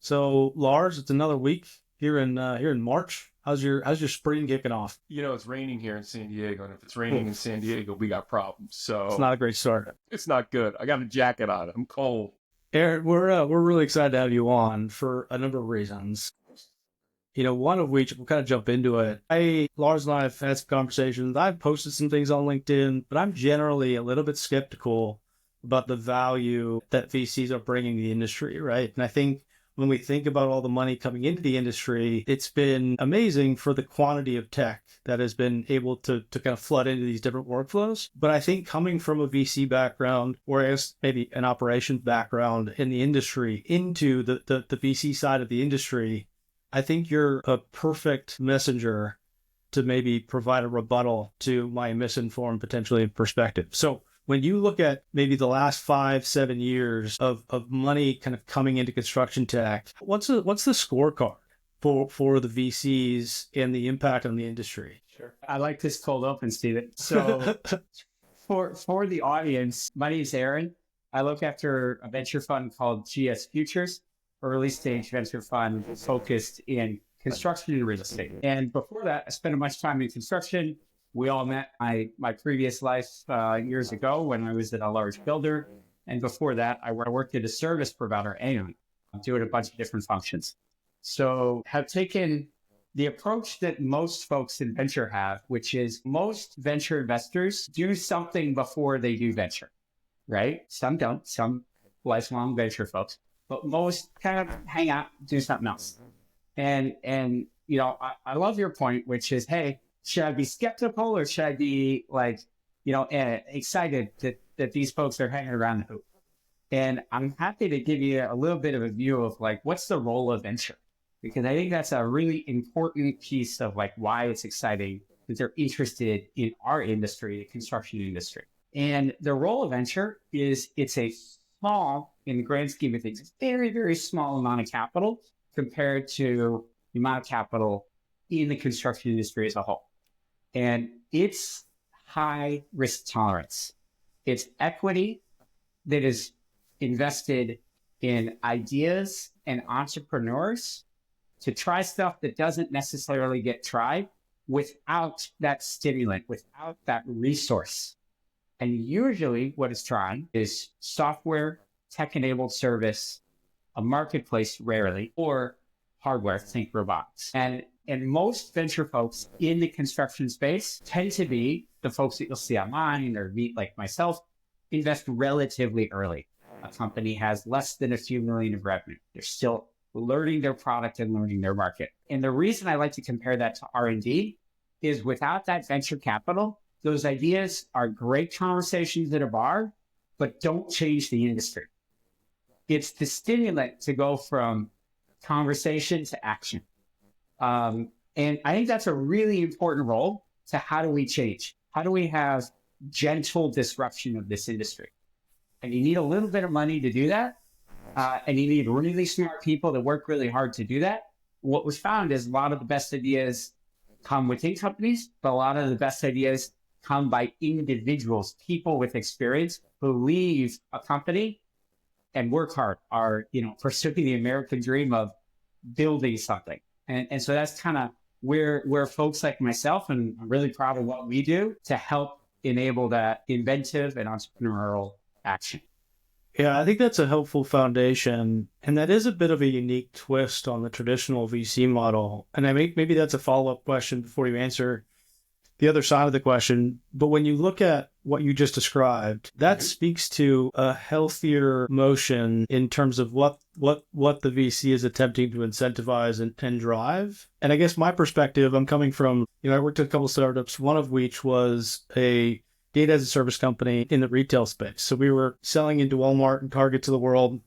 So, Lars, it's another week here in March. How's your spring kicking off? It's raining here in San Diego, and if it's raining in San Diego, we got problems. It's So not a great start. it's not good. I got a jacket on. I'm cold. Aaron, we're really excited to have you on for a number of reasons. One of which we'll kind of jump into it. Lars and I have had some conversations. I've posted some things on LinkedIn, but I'm generally a little bit skeptical about the value that VCs are bringing to the industry, right? And I think when we think about all the money coming into the industry, it's been amazing for the quantity of tech that has been able to kind of flood into these different workflows. But I think coming from a VC background, or as maybe an operations background in the industry into the VC side of the industry, I think you're a perfect messenger to maybe provide a rebuttal to my misinformed, potentially, perspective. So when you look at maybe the last 5-7 years of money kind of coming into construction tech, what's the scorecard for the VCs and the impact on the industry? Sure. I like this cold open, Steven. So for the audience, my name is Aaron. I look after a venture fund called GS Futures, early stage venture fund focused in construction and real estate. And before that, I spent a bunch of time in construction. We all met my previous life years ago when I was at a large builder. And before that, I worked at a service provider, Aon, doing a bunch of different functions. So have taken the approach that most folks in venture have, which is most venture investors do something before they do venture, right? Some don't, some lifelong venture folks, but most kind of hang out, do something else. And I love your point, which is, hey, should I be skeptical or should I be excited that these folks are hanging around the hoop? And I'm happy to give you a little bit of a view of what's the role of venture? Because I think that's a really important piece of why it's exciting that they're interested in our industry, the construction industry. And the role of venture is it's a small, in the grand scheme of things, very, very small amount of capital compared to the amount of capital in the construction industry as a whole. And it's high risk tolerance. It's equity that is invested in ideas and entrepreneurs to try stuff that doesn't necessarily get tried without that stimulant, without that resource. And usually what is trying is software, tech-enabled service, a marketplace rarely, or hardware, think robotics. And most venture folks in the construction space tend to be the folks that you'll see online or meet like myself, invest relatively early. A company has less than a few million of revenue. They're still learning their product and learning their market. And the reason I like to compare that to R&D is without that venture capital, those ideas are great conversations at a bar, but don't change the industry. It's the stimulant to go from conversation to action. And I think that's a really important role to how do we change? How do we have gentle disruption of this industry? And you need a little bit of money to do that. And you need really smart people that work really hard to do that. What was found is a lot of the best ideas come within companies, but a lot of the best ideas come by individuals, people with experience who leave a company and work hard, are, pursuing the American dream of building something. And so that's kind of where folks like myself, and I'm really proud of what we do to help enable that inventive and entrepreneurial action. Yeah, I think that's a helpful foundation. And that is a bit of a unique twist on the traditional VC model. And I think maybe that's a follow-up question before you answer the other side of the question. But when you look at what you just described, that speaks to a healthier motion in terms of what the VC is attempting to incentivize and drive. And I guess my perspective, I'm coming from, I worked at a couple of startups, one of which was a data as a service company in the retail space. So we were selling into Walmart and Target to the world.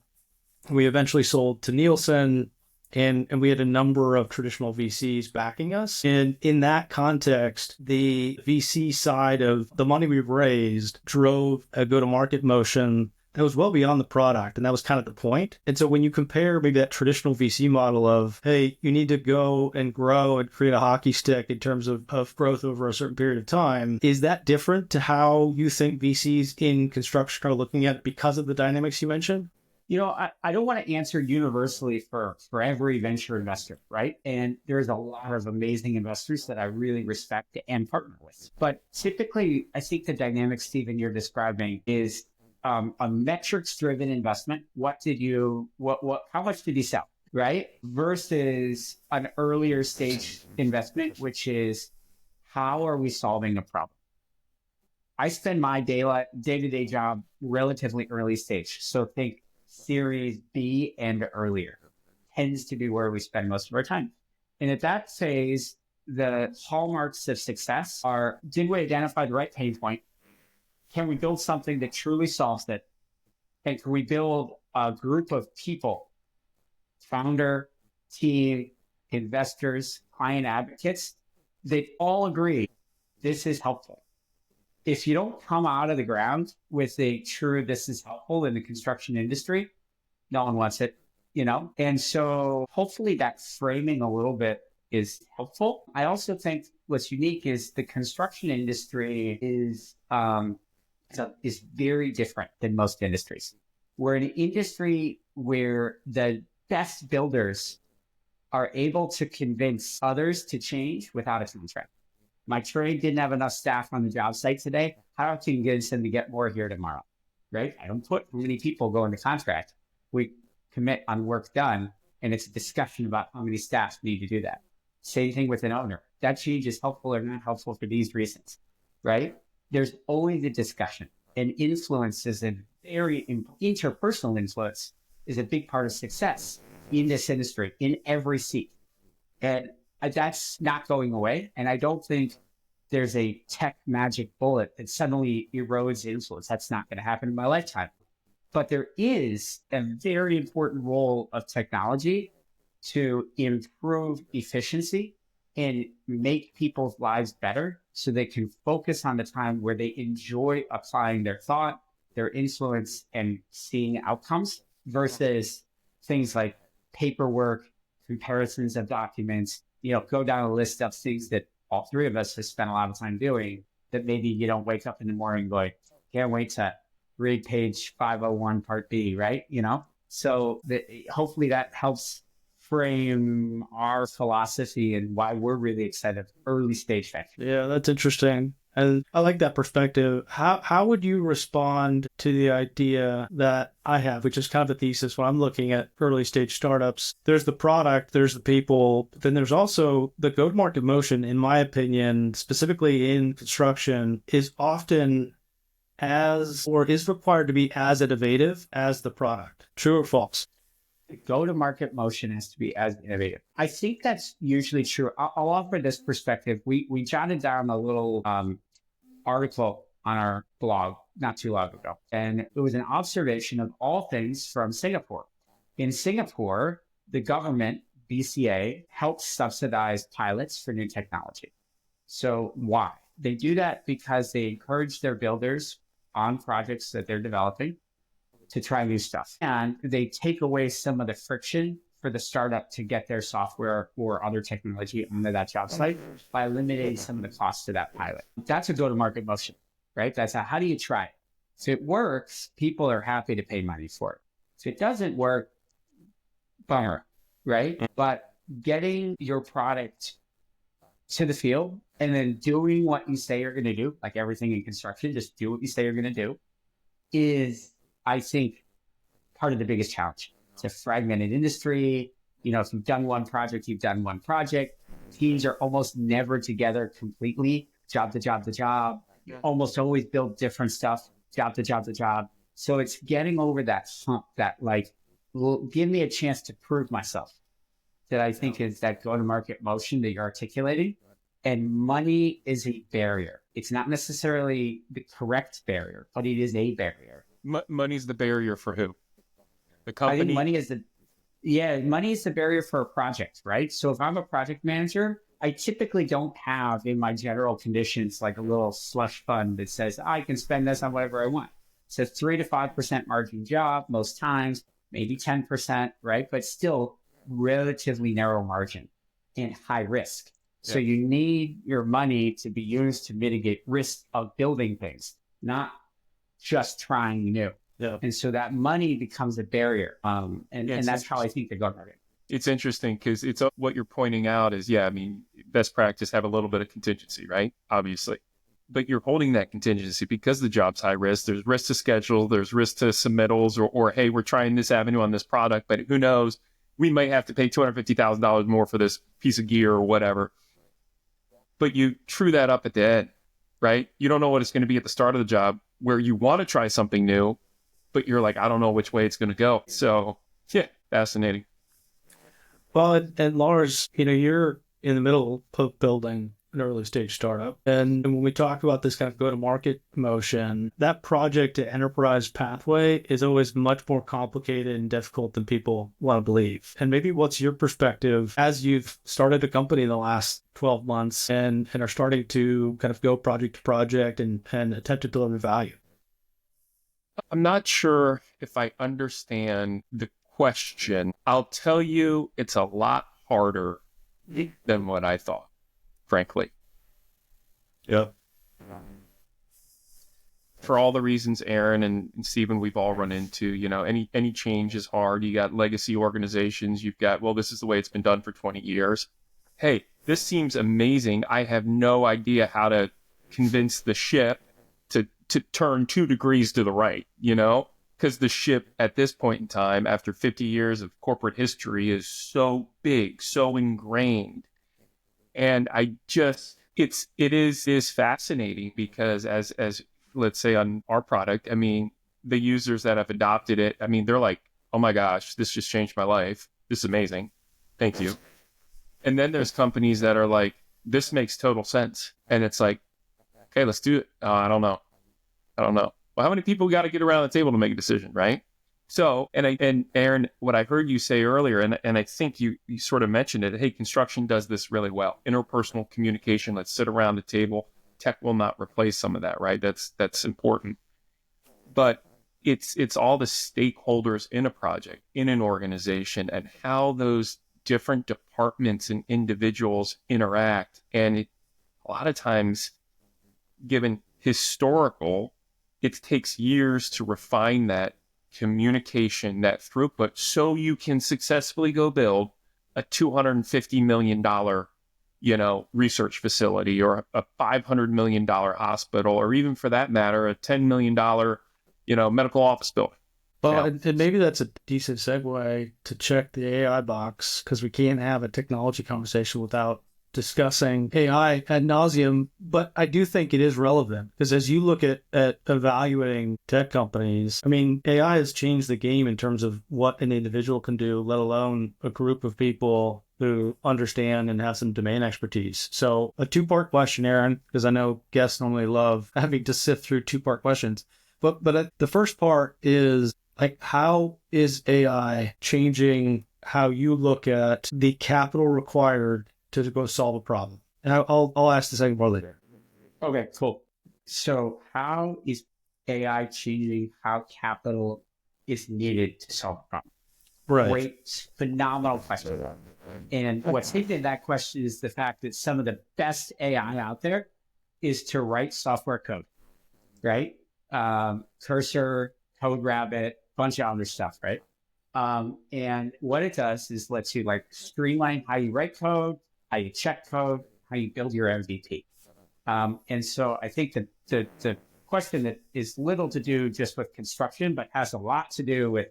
We eventually sold to Nielsen, and we had a number of traditional VCs backing us. And in that context, the VC side of the money we raised drove a go-to-market motion that was well beyond the product. And that was kind of the point. And so when you compare maybe that traditional VC model of, hey, you need to go and grow and create a hockey stick in terms of growth over a certain period of time, is that different to how you think VCs in construction are looking at it because of the dynamics you mentioned? I don't want to answer universally for every venture investor, right? And there's a lot of amazing investors that I really respect and partner with. But typically, I think the dynamic, Stephen, you're describing is a metrics-driven investment. How much did you sell, right? Versus an earlier stage investment, which is how are we solving a problem? I spend my day-to-day job relatively early stage. So think Series B and earlier tends to be where we spend most of our time. And at that phase, the hallmarks of success are, did we identify the right pain point? Can we build something that truly solves it? And can we build a group of people, founder, team, investors, client advocates, they all agree this is helpful. If you don't come out of the ground with a true this is helpful in the construction industry, no one wants it, And so hopefully that framing a little bit is helpful. I also think what's unique is the construction industry is very different than most industries. We're an industry where the best builders are able to convince others to change without a contract. My trade didn't have enough staff on the job site today. How can you get them to get more here tomorrow, right? I don't put many people go into contract. We commit on work done, and it's a discussion about how many staff need to do that. Same thing with an owner. That change is helpful or not helpful for these reasons, right? There's always a discussion, and influence is interpersonal influence is a big part of success in this industry, in every seat. And that's not going away. And I don't think there's a tech magic bullet that suddenly erodes influence. That's not going to happen in my lifetime. But there is a very important role of technology to improve efficiency and make people's lives better so they can focus on the time where they enjoy applying their thought, their influence, and seeing outcomes versus things like paperwork, comparisons of documents, go down a list of things that all three of us have spent a lot of time doing that maybe you don't wake up in the morning going, can't wait to read page 501 part B, right? So hopefully that helps frame our philosophy and why we're really excited early stage venture. Yeah, that's interesting. And I like that perspective. How would you respond to the idea that I have, which is kind of the thesis when I'm looking at early stage startups? There's the product, there's the people, but then there's also the go-to-market motion, in my opinion, specifically in construction, is often is required to be as innovative as the product. True or false? The go-to-market motion has to be as innovative. I think that's usually true. I'll offer this perspective. We jotted down a little article on our blog not too long ago, and it was an observation of all things from Singapore. In Singapore, the government, BCA, helps subsidize pilots for new technology. So why? They do that because they encourage their builders on projects that they're developing to try new stuff. And they take away some of the friction for the startup to get their software or other technology onto that job site by eliminating some of the costs to that pilot. That's a go-to-market motion, right? That's how do you try it? If it works, people are happy to pay money for it. If it doesn't work, bummer, right? But getting your product to the field and then doing what you say you're going to do, like everything in construction, just do what you say you're going to do, is, I think, part of the biggest challenge. It's a fragmented industry. If you've done one project, you've done one project. Teams are almost never together completely, job to job to job. You almost always build different stuff, job to job to job. So it's getting over that hump that give me a chance to prove myself, that I think is that go-to-market motion that you're articulating. And money is a barrier. It's not necessarily the correct barrier, but it is a barrier. Money's the barrier for who? The company? I think money is the barrier for a project, right? So if I'm a project manager, I typically don't have in my general conditions like a little slush fund that says I can spend this on whatever I want. So 3 to 5% margin job most times, maybe 10%, right? But still relatively narrow margin and high risk. So you need your money to be used to mitigate risk of building things, not just trying new. Yeah. And so that money becomes a barrier. And that's how I think they go about it. It's interesting because it's what you're pointing out is, yeah, I mean, best practice have a little bit of contingency, right? Obviously. But you're holding that contingency because the job's high risk. There's risk to schedule, there's risk to submittals, or hey, we're trying this avenue on this product, but who knows? We might have to pay $250,000 more for this piece of gear or whatever. But you true that up at the end, right? You don't know what it's going to be at the start of the job where you want to try something new, but you're like, I don't know which way it's going to go. So, yeah, fascinating. Well, and Lars, you're in the middle of building an early stage startup. And when we talk about this kind of go-to-market motion, that project to enterprise pathway is always much more complicated and difficult than people want to believe. And maybe what's your perspective as you've started a company in the last 12 months and are starting to kind of go project to project and attempt to deliver value? I'm not sure if I understand the question. I'll tell you, it's a lot harder than what I thought, frankly. Yep. For all the reasons Aaron and Stephen we've all run into, any change is hard. You got legacy organizations, you've got, well, this is the way it's been done for 20 years. Hey, this seems amazing. I have no idea how to convince the ship to turn 2 degrees to the right, because the ship at this point in time, after 50 years of corporate history, is so big, so ingrained. And it is fascinating because as let's say on our product, I mean, the users that have adopted it, I mean, they're like, oh my gosh, this just changed my life. This is amazing. Thank you. And then there's companies that are like, this makes total sense. And it's like, okay, let's do it. I don't know. Well, how many people got to get around the table to make a decision, right? So, and Aaron, what I heard you say earlier, and I think you sort of mentioned it, hey, construction does this really well. Interpersonal communication, let's sit around the table. Tech will not replace some of that, right? That's important. But it's all the stakeholders in a project, in an organization, and how those different departments and individuals interact. And a lot of times, given historical, it takes years to refine that communication, that throughput, so you can successfully go build a $250 million, research facility, or a $500 million hospital, or even for that matter, a $10 million, medical office building. Well, and maybe that's a decent segue to check the AI box, because we can't have a technology conversation without discussing AI ad nauseum, but I do think it is relevant because as you look at evaluating tech companies, I mean, AI has changed the game in terms of what an individual can do, let alone a group of people who understand and have some domain expertise. So a 2-part question, Aaron, because I know guests normally love having to sift through 2-part questions. But the first part is, like, how is AI changing how you look at the capital required to go solve a problem? And I'll ask the second part later. Okay, cool. So how is AI changing how capital is needed to solve a problem? Right. Great, phenomenal question. And what's hidden in that question is the fact that some of the best AI out there is to write software code, right? Cursor, CodeRabbit, bunch of other stuff, right? And what it does is lets you streamline how you write code, how you check code, how you build your MVP. And so I think that the question that is little to do just with construction, but has a lot to do with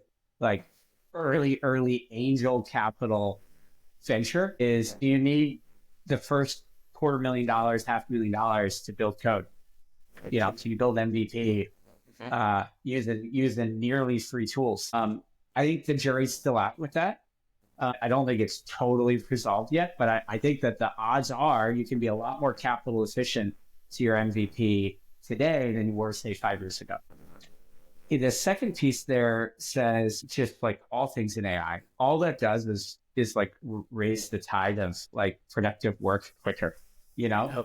early angel capital venture is, do you need the first $250,000, $500,000 to build code? So you build MVP using nearly free tools. I think the jury's still out with that. I don't think it's totally resolved yet, but I think that the odds are you can be a lot more capital efficient to your MVP today than you were, say, 5 years ago. The second piece there says, just like all things in AI, all that does is raise the tide of productive work quicker,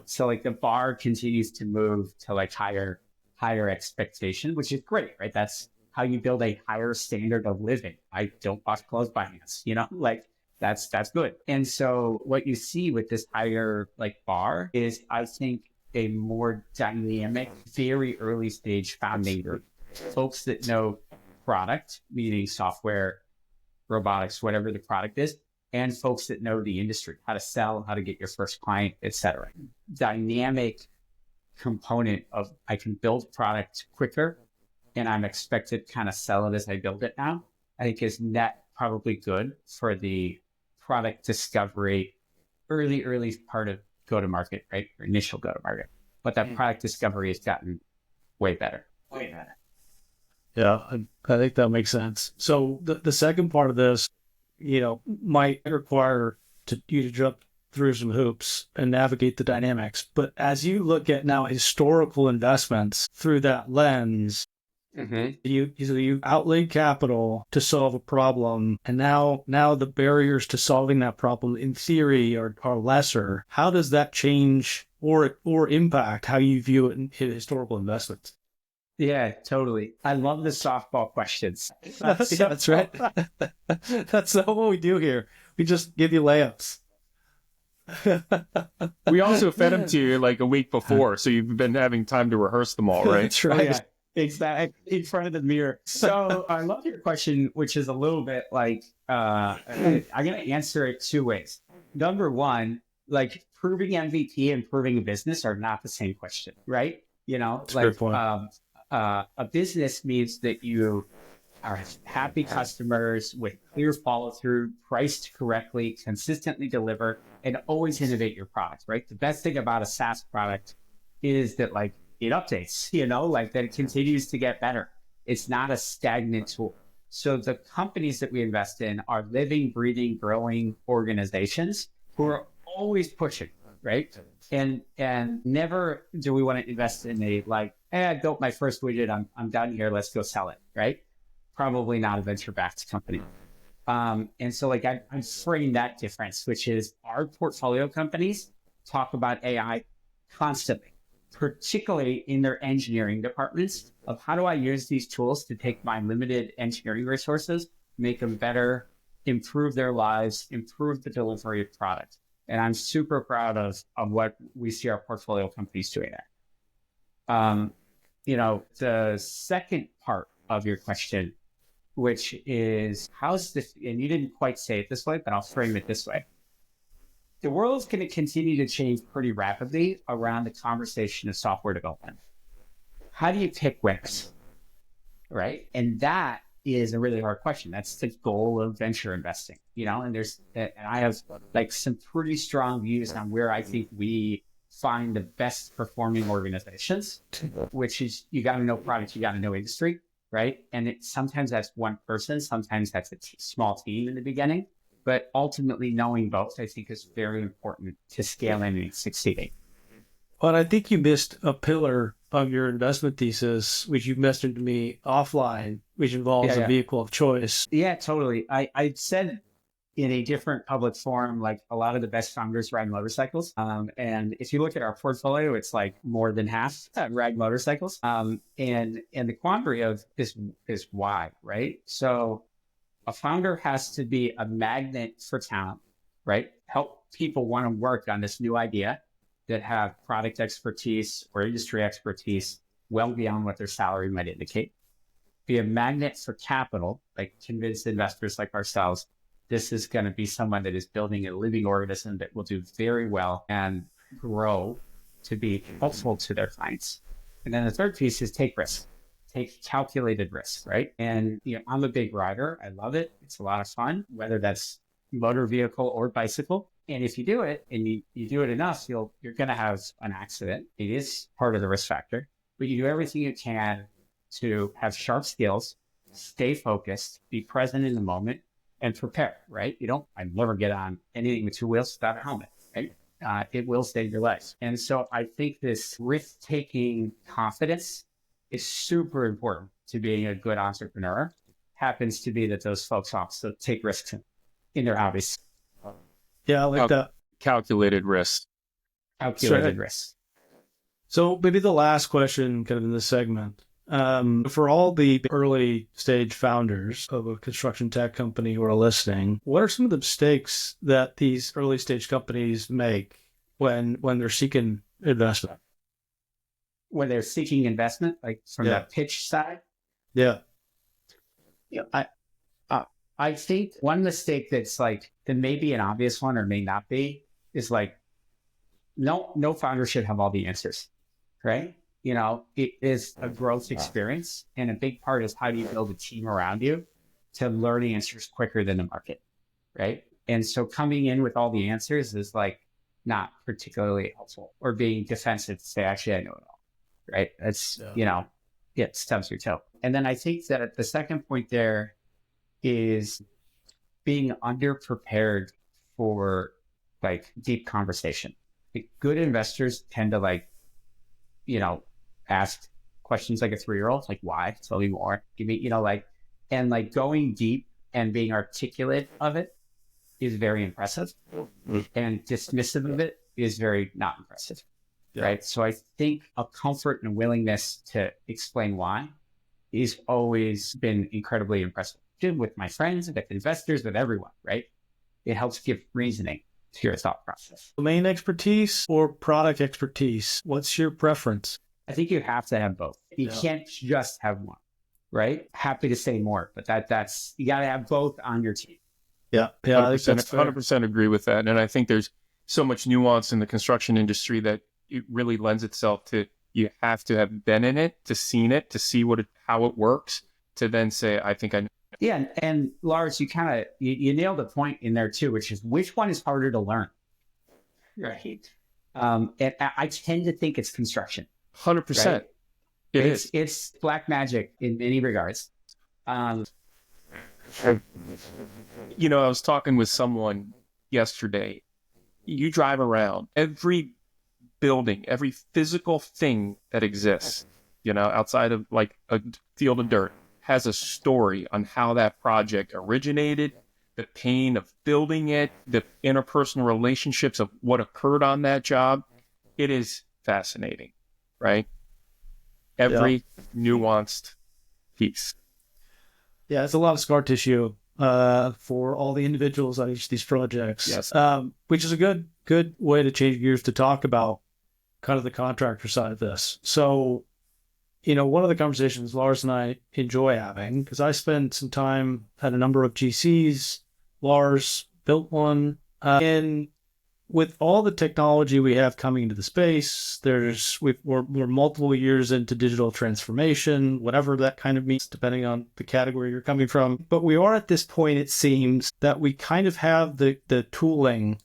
So the bar continues to move to higher expectation, which is great, right? That's how you build a higher standard of living. I don't wash clothes by hands, that's good. And so what you see with this higher bar is, I think, a more dynamic, very early stage founding group, folks that know product, meaning software, robotics, whatever the product is, and folks that know the industry, how to sell, how to get your first client, etc. Dynamic component of I can build product quicker and I'm expected to kind of sell it as I build it now, I think is net probably good for the product discovery, early part of go-to-market, right? Or initial go-to-market. But that product discovery has gotten way better. Way better. Yeah, I think that makes sense. So the second part of this, might require you to jump through some hoops and navigate the dynamics. But as you look at now historical investments through that lens, you outlaid capital to solve a problem, and now the barriers to solving that problem in theory are lesser. How does that change or impact how you view it in historical investments? Yeah, totally. I love the softball questions. That's right. That's not what we do here. We just give you layups. We also fed them to you like a week before, so you've been having time to rehearse them all, right? That's right. Oh, yeah. Exactly. In front of the mirror. So I love your question, which is a little bit like, I'm going to answer it two ways. Number one, like proving MVP and proving a business are not the same question, right? That's a good point. A business means that you are happy customers with clear follow through, priced correctly, consistently deliver, and always innovate your product, right? The best thing about a SaaS product is that like it updates, like that it continues to get better. It's not a stagnant tool. So the companies that we invest in are living, breathing, growing organizations who are always pushing, right? And never do we want to invest in a like, I built my first widget, I'm done here, let's go sell it, right? Probably not a venture-backed company. And so like I'm framing that difference, which is our portfolio companies talk about AI constantly, particularly in their engineering departments of how do I use these tools to take my limited engineering resources, make them better, improve their lives, improve the delivery of product. And I'm super proud of what we see our portfolio companies doing there. The second part of your question, which is how's this, and you didn't quite say it this way, but I'll frame it this way. The world is going to continue to change pretty rapidly around the conversation of software development. How do you pick winners, right? And that is a really hard question. That's the goal of venture investing, and I have like some pretty strong views on where I think we find the best performing organizations, which is you got to know product, you got to know industry, right? And sometimes that's one person, sometimes that's a small team in the beginning, but ultimately knowing both, I think is very important to scaling and succeeding. But I think you missed a pillar of your investment thesis, which you mentioned to me offline, which involves a vehicle of choice. Yeah, totally. I said in a different public forum, like a lot of the best founders ride motorcycles. And if you look at our portfolio, it's like more than half ride motorcycles. And the quandary of is why, right? So a founder has to be a magnet for talent, right? Help people want to work on this new idea that have product expertise or industry expertise well beyond what their salary might indicate. Be a magnet for capital, like convince investors like ourselves, this is going to be someone that is building a living organism that will do very well and grow to be helpful to their clients. And then the third piece is take risks, take calculated risks, right? And I'm a big rider. I love it. It's a lot of fun, whether that's motor vehicle or bicycle. And if you do it and you do it enough, you're going to have an accident. It is part of the risk factor, but you do everything you can to have sharp skills, stay focused, be present in the moment, and prepare, right? I never get on anything with two wheels without a helmet, right? It will save your life. And so I think this risk-taking confidence is super important to being a good entrepreneur. Happens to be that those folks also take risks in their hobbies. Yeah, I like that. Calculated risk. Calculated risk. So maybe the last question kind of in this segment. For all the early stage founders of a construction tech company who are listening, what are some of the mistakes that these early stage companies make when they're seeking investment? When they're seeking investment, like from the pitch side? Yeah. You know, I think one mistake that's like, that may be an obvious one or may not be, is like, no founder should have all the answers, right? You know, it is a growth experience. And a big part is how do you build a team around you to learn answers quicker than the market, right? And so coming in with all the answers is like not particularly helpful, or being defensive to say, actually, I know it all, right? That's, Yeah. you know, it stubs your toe. And then I think that the second point there is being underprepared for like deep conversation. Like, good investors tend to like, you know, ask questions like a 3-year-old, like, why? Tell me more. Give me, you know, like, and like going deep and being articulate of it is very impressive. And dismissive of it is very not impressive. Yeah. Right. So I think a comfort and a willingness to explain why is always been incredibly impressive. With my friends, with investors, with everyone, right? It helps give reasoning to your thought process. Domain expertise or product expertise? What's your preference? I think you have to have both. You can't just have one, right? Happy to say more, but that's, you got to have both on your team. Yeah. Yeah. I think that's 100% agree with that. And I think there's so much nuance in the construction industry that it really lends itself to, you have to have been in it, to seen it, to see how it works, to then say, I think I know. Yeah. And Lars, you kind of, you nailed the point in there too, which is which one is harder to learn, right? And I tend to think it's construction. 100%. Right? It is. It's black magic in many regards. You know, I was talking with someone yesterday. You drive around, every building, every physical thing that exists, you know, outside of like a field of dirt, has a story on how that project originated, the pain of building it, the interpersonal relationships of what occurred on that job. It is fascinating, right? Every nuanced piece. Yeah, it's a lot of scar tissue for all the individuals on each of these projects. Yes. Which is a good way to change gears to talk about kind of the contractor side of this. So, you know, one of the conversations Lars and I enjoy having, because I spent some time at a number of GCs. Lars built one. And with all the technology we have coming into the space, we're multiple years into digital transformation, whatever that kind of means, depending on the category you're coming from. But we are at this point, it seems, that we kind of have the tooling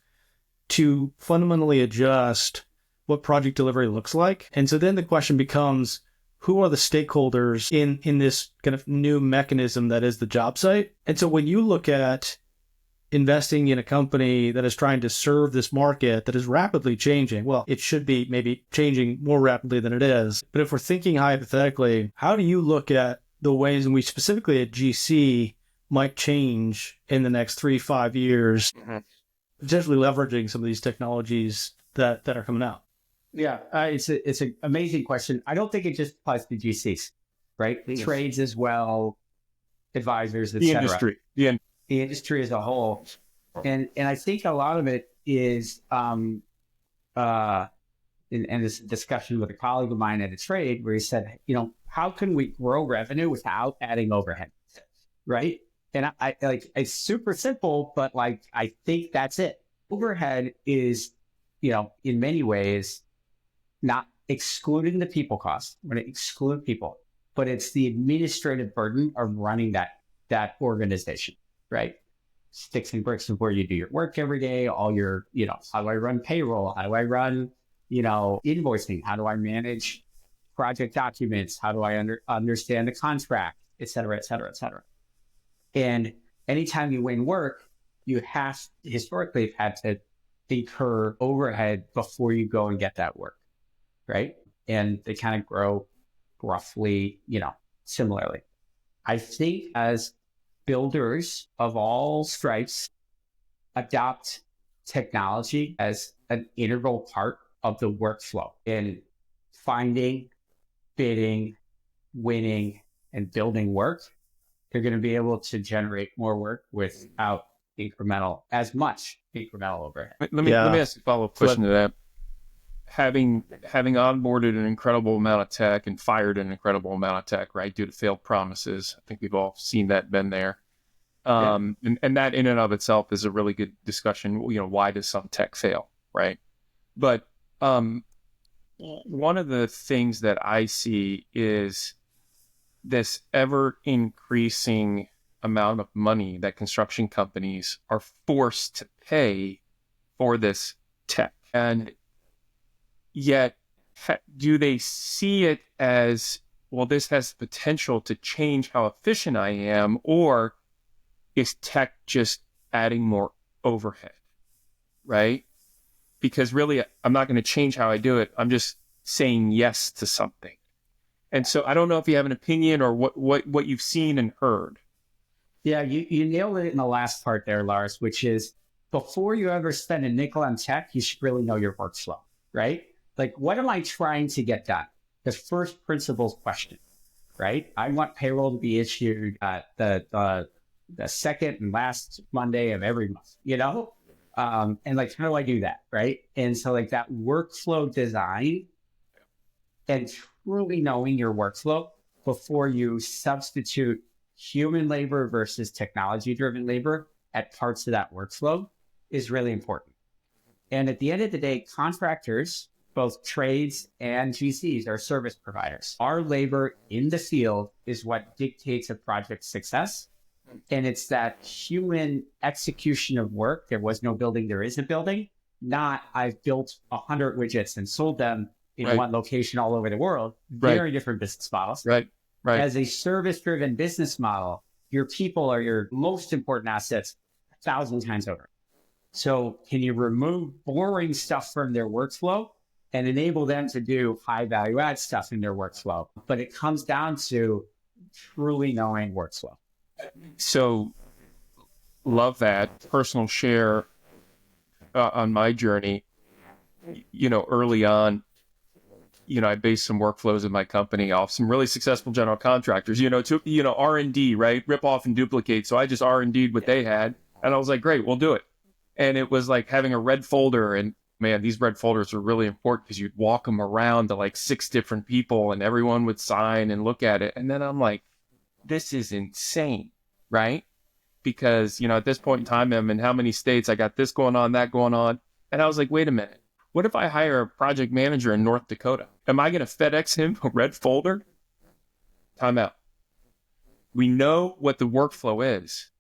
to fundamentally adjust what project delivery looks like. And so then the question becomes, who are the stakeholders in this kind of new mechanism that is the job site? And so when you look at investing in a company that is trying to serve this market that is rapidly changing, well, it should be maybe changing more rapidly than it is. But if we're thinking hypothetically, how do you look at the ways in which specifically at GC might change in the next 3-5 years, potentially leveraging some of these technologies that are coming out? Yeah, it's an amazing question. I don't think it just applies to GCs, right? Yes. Trades as well, advisors, etc. The industry as a whole. And I think a lot of it is, and this discussion with a colleague of mine at a trade where he said, you know, how can we grow revenue without adding overhead? Right. And I like, it's super simple, but like, I think that's it. Overhead is, you know, in many ways, not excluding the people cost. We're going to exclude people, but it's the administrative burden of running that organization. Right? Sticks and bricks of where you do your work every day, all your, you know, how do I run payroll? How do I run, you know, invoicing? How do I manage project documents? How do I understand the contract, et cetera, et cetera, et cetera. And anytime you win work, you historically have had to incur overhead before you go and get that work. Right? And they kind of grow roughly, you know, similarly. I think as builders of all stripes adopt technology as an integral part of the workflow in finding, bidding, winning, and building work, they're going to be able to generate more work without as much incremental overhead. Let me ask a follow-up question to that. having onboarded an incredible amount of tech and fired an incredible amount of tech, right, due to failed promises. I think we've all seen that, been there. And that in and of itself is a really good discussion. Why does some tech fail, right? But one of the things that I see is this ever increasing amount of money that construction companies are forced to pay for this tech. And yet, do they see it as, well, this has the potential to change how efficient I am, or is tech just adding more overhead, right? Because really, I'm not going to change how I do it. I'm just saying yes to something. And so I don't know if you have an opinion or what you've seen and heard. Yeah, you nailed it in the last part there, Lars, which is before you ever spend a nickel on tech, you should really know your workflow, right? Like, what am I trying to get done? The first principles question, right? I want payroll to be issued the second and last Monday of every month, and like, how do I do that, right? And so like that workflow design and truly knowing your workflow before you substitute human labor versus technology-driven labor at parts of that workflow is really important. And at the end of the day, contractors, both trades and GCs, are service providers. Our labor in the field is what dictates a project's success. And it's that human execution of work. There was no building, there is a building. Not I've built 100 widgets and sold them in one location all over the world. Very different business models. Right. As a service-driven business model, your people are your most important assets 1,000 times over. So can you remove boring stuff from their workflow and enable them to do high value add stuff in their workflow? But it comes down to truly knowing workflow. So love that personal share on my journey. Early on, I based some workflows in my company off some really successful general contractors, R&D, right? Rip off and duplicate. So I just R&D'd what they had. And I was like, great, we'll do it. And it was like having a red folder. And man, these red folders were really important because you'd walk them around to like 6 different people and everyone would sign and look at it. And then I'm like, this is insane, right? Because, at this point in time, I'm in how many states, I got this going on, that going on. And I was like, wait a minute. What if I hire a project manager in North Dakota? Am I going to FedEx him a red folder? Time out. We know what the workflow is,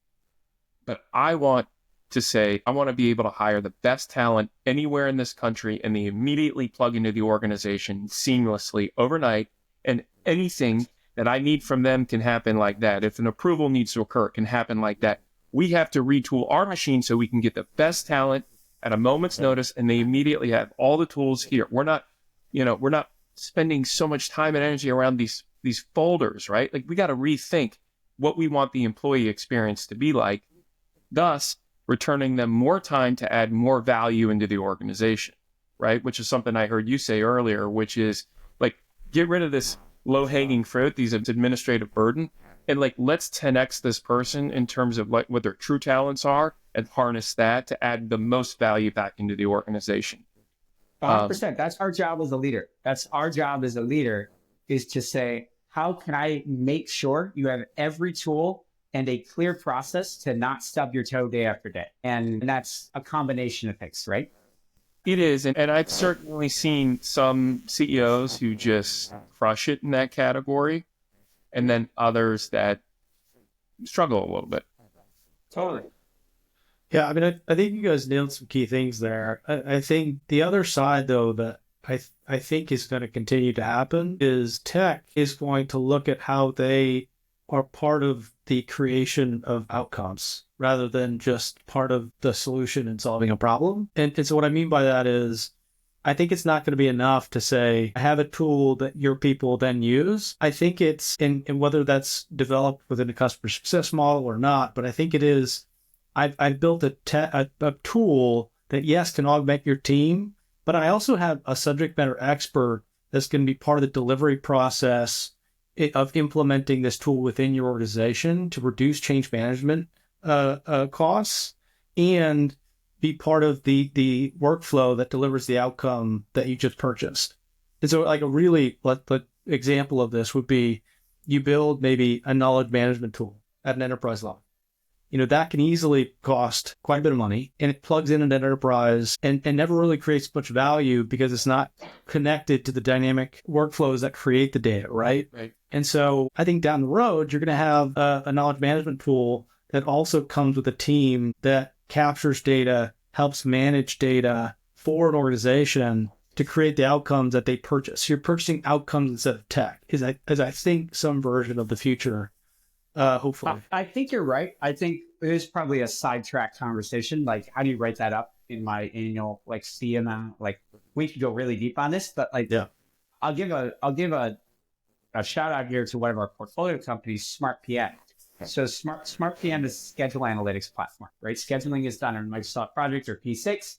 but I want to be able to hire the best talent anywhere in this country, and they immediately plug into the organization seamlessly overnight, and anything that I need from them can happen like that. If an approval needs to occur, it can happen like that. We have to retool our machine so we can get the best talent at a moment's notice, and they immediately have all the tools here. We're not spending so much time and energy around these folders, right? Like, we got to rethink what we want the employee experience to be like, thus returning them more time to add more value into the organization, right? Which is something I heard you say earlier, which is like, get rid of this low-hanging fruit, these administrative burden, and like, let's 10x this person in terms of like what their true talents are and harness that to add the most value back into the organization. 100%. That's our job as a leader. Is to say, how can I make sure you have every tool and a clear process to not stub your toe day after day? And that's a combination of things, right? It is. And I've certainly seen some CEOs who just crush it in that category, and then others that struggle a little bit. Totally. Yeah, I mean, I think you guys nailed some key things there. I think the other side, though, that I think is going to continue to happen is tech is going to look at how they are part of the creation of outcomes rather than just part of the solution in solving a problem. And so what I mean by that is, I think it's not going to be enough to say, I have a tool that your people then use. I think it's, and whether that's developed within a customer success model or not, but I think it is, I've built a tool that, yes, can augment your team, but I also have a subject matter expert that's going to be part of the delivery process of implementing this tool within your organization to reduce change management costs and be part of the workflow that delivers the outcome that you just purchased. And so like a really example of this would be you build maybe a knowledge management tool at an enterprise level. That can easily cost quite a bit of money, and it plugs in an enterprise and never really creates much value because it's not connected to the dynamic workflows that create the data, right? Right. And so I think down the road, you're going to have a knowledge management tool that also comes with a team that captures data, helps manage data for an organization to create the outcomes that they purchase. You're purchasing outcomes instead of tech, is I think some version of the future. Hopefully. I think you're right. I think there's probably a sidetrack conversation. Like, how do you write that up in my annual CMM? We could go really deep on this, but yeah, I'll give a shout out here to one of our portfolio companies, Smart PM. So Smart PM is a schedule analytics platform, right? Scheduling is done on Microsoft Project or P6.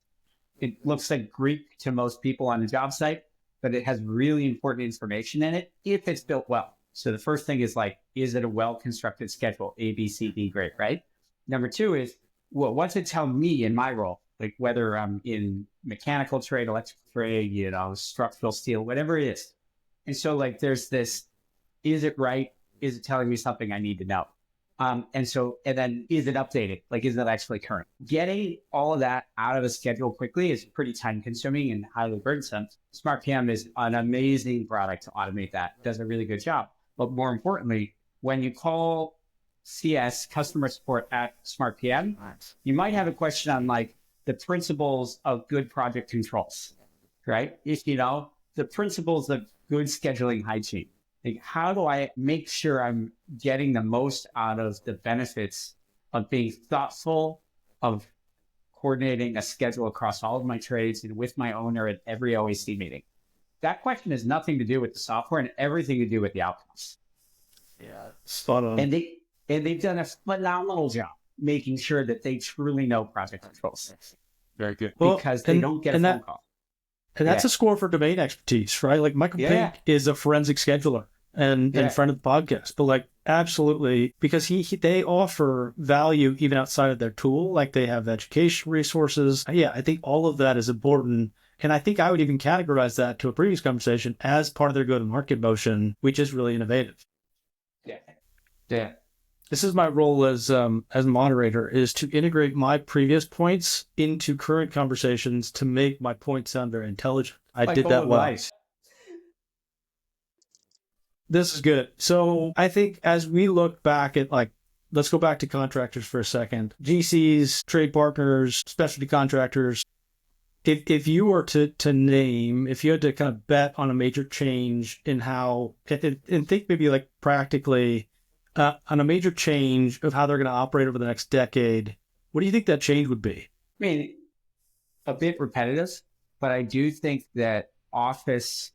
It looks like Greek to most people on the job site, but it has really important information in it if it's built well. So the first thing is is it a well-constructed schedule? A, B, C, D, great, right? Number two is, what's it tell me in my role? Whether I'm in mechanical trade, electrical trade, structural steel, whatever it is. And so there's this, is it right? Is it telling me something I need to know? And then is it updated? Is it actually current? Getting all of that out of a schedule quickly is pretty time consuming and highly burdensome. Smart PM is an amazing product to automate that. Does a really good job. But more importantly, when you call CS customer support at Smart PM, you might have a question on the principles of good project controls, right? The principles of good scheduling hygiene. How do I make sure I'm getting the most out of the benefits of being thoughtful, of coordinating a schedule across all of my trades and with my owner at every OAC meeting? That question has nothing to do with the software and everything to do with the outcomes. Yeah, spot on. And they've done a phenomenal job making sure that they truly know project controls. Very good. Because they don't get a phone call. And that's a score for domain expertise, right? Michael Pink is a forensic scheduler and friend of the podcast, but absolutely, because they offer value even outside of their tool. They have education resources. Yeah, I think all of that is important. And I think I would even categorize that to a previous conversation as part of their go-to-market motion, which is really innovative. Yeah. This is my role as moderator, is to integrate my previous points into current conversations to make my points sound very intelligent. I did that well. Nice. This is good. So I think as we look back at let's go back to contractors for a second. GCs, trade partners, specialty contractors. If you were to name, if you had to kind of bet on a major change in how, and think maybe practically on a major change of how they're going to operate over the next decade, what do you think that change would be? I mean, a bit repetitive, but I do think that office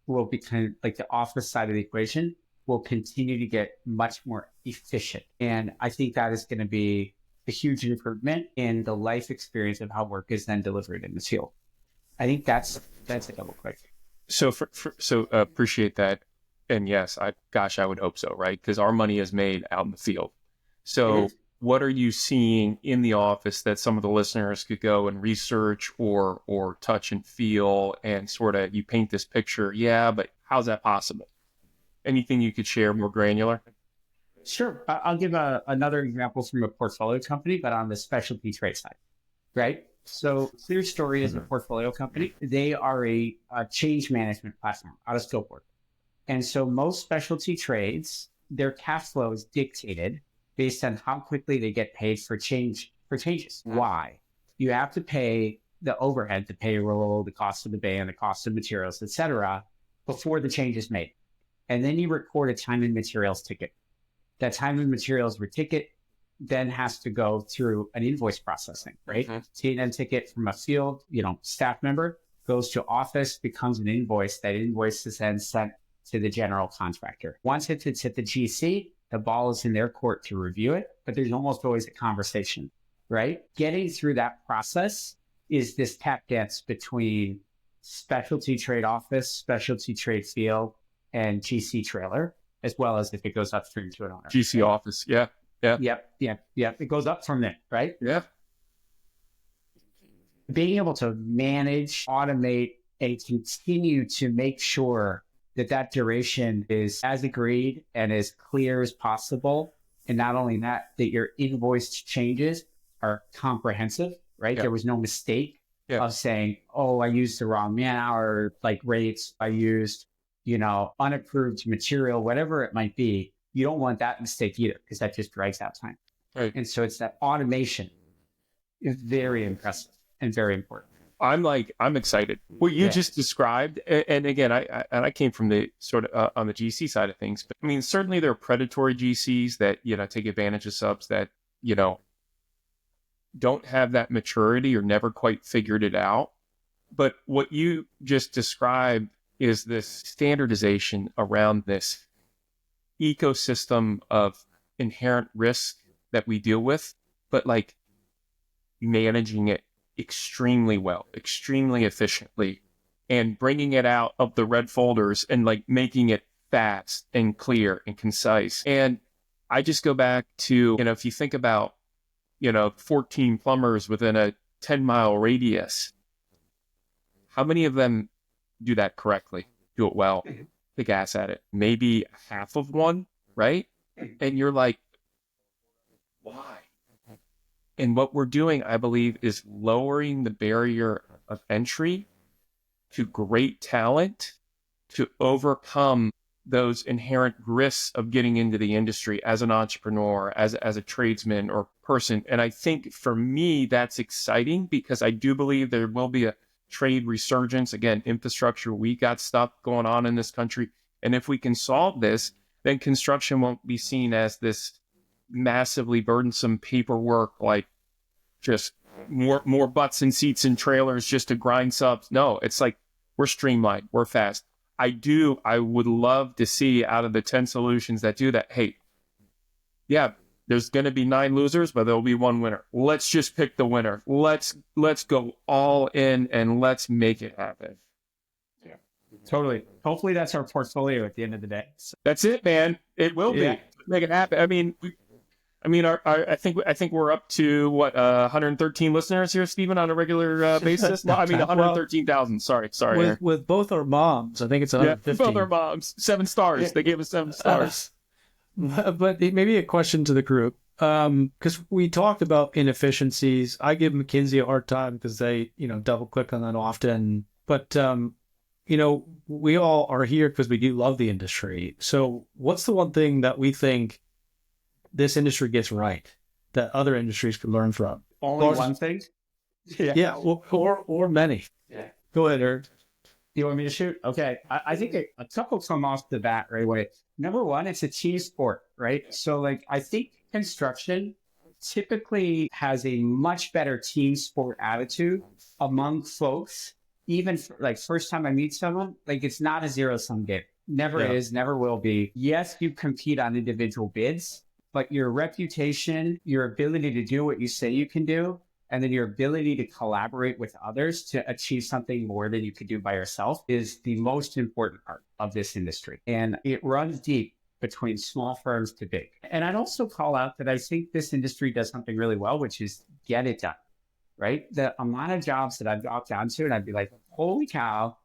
will become the office side of the equation will continue to get much more efficient. And I think that is going to be a huge improvement in the life experience of how work is then delivered in the field. I think that's a double click. So appreciate that. And yes, I would hope so, right? Because our money is made out in the field. So what are you seeing in the office that some of the listeners could go and research or touch and feel and sort of, you paint this picture, but how's that possible? Anything you could share more granular? Sure. I'll give another example from a portfolio company, but on the specialty trade side, right? So Clear Story is a portfolio company. They are a change management platform out of scope work. And so most specialty trades, their cash flow is dictated based on how quickly they get paid for changes. Why? You have to pay the overhead, the payroll, the cost of the band, the cost of materials, et cetera, before the change is made. And then you record a time and materials ticket. That time and materials ticket then has to go through an invoice processing, right? T&M ticket from a field, staff member goes to office, becomes an invoice. That invoice is then sent to the general contractor. Once it's at the GC, the ball is in their court to review it, but there's almost always a conversation, right? Getting through that process is this tap dance between specialty trade office, specialty trade field, and GC trailer, as well as if it goes upstream to an owner. GC office, yeah. Yep. It goes up from there, right? Yeah. being able to manage, automate, and continue to make sure that that duration is as agreed and as clear as possible. And not only that, that your invoiced changes are comprehensive, right? Yeah. There was no mistake Yeah. of saying, oh, I used the wrong man-hour like rates. I used, unapproved material, whatever it might be. You don't want that mistake either, because that just drags out time. Right. And so it's that automation is very impressive and very important. I'm excited. What you just described, and again, I came from the sort of on the GC side of things, but I mean, certainly there are predatory GCs that, take advantage of subs that, don't have that maturity or never quite figured it out. But what you just described is this standardization around this ecosystem of inherent risk that we deal with, but like managing it extremely well, extremely efficiently, and bringing it out of the red folders and like making it fast and clear and concise. And I just go back to, if you think about, 14 plumbers within a 10-mile radius, how many of them do that correctly, do it well, kick ass at it? Maybe half of one, right? And you're like, why? And what we're doing, I believe, is lowering the barrier of entry to great talent to overcome those inherent risks of getting into the industry as an entrepreneur, as a tradesman or person. And I think for me, that's exciting because I do believe there will be a trade resurgence. Again, infrastructure, we got stuff going on in this country. And if we can solve this, then construction won't be seen as this massively burdensome paperwork, like just more butts and seats and trailers just to grind subs. No, it's like we're streamlined, we're fast. I would love to see out of the 10 solutions that do that, hey, yeah, there's going to be 9 losers, but there'll be 1 winner. Let's just pick the winner. Let's go all in and let's make it happen. Yeah, totally. Hopefully that's our portfolio at the end of the day. So, that's it, man. It will be. Make it happen. I think we're up to 113 listeners here, Stephen, on a regular basis. No, 113,000. Sorry. With both our moms, I think it's 115. Both our moms, 7 stars. Yeah. They gave us 7 stars. But maybe a question to the group, because we talked about inefficiencies. I give McKinsey a hard time because they, double click on that often. But we all are here because we do love the industry. So what's the one thing that we think this industry gets right that other industries could learn from? Only one thing? Yeah, or many. Yeah. Go ahead, Eric. You want me to shoot? Okay. I think a couple come off the bat right away. Number one, it's a team sport, right? So I think construction typically has a much better team sport attitude among folks. Even first time I meet someone, it's not a zero-sum game. Never is, never will be. Yes, you compete on individual bids, but your reputation, your ability to do what you say you can do, and then your ability to collaborate with others to achieve something more than you could do by yourself is the most important part of this industry. And it runs deep between small firms to big. And I'd also call out that I think this industry does something really well, which is get it done, right? The amount of jobs that I've walked onto and I'd be like, holy cow,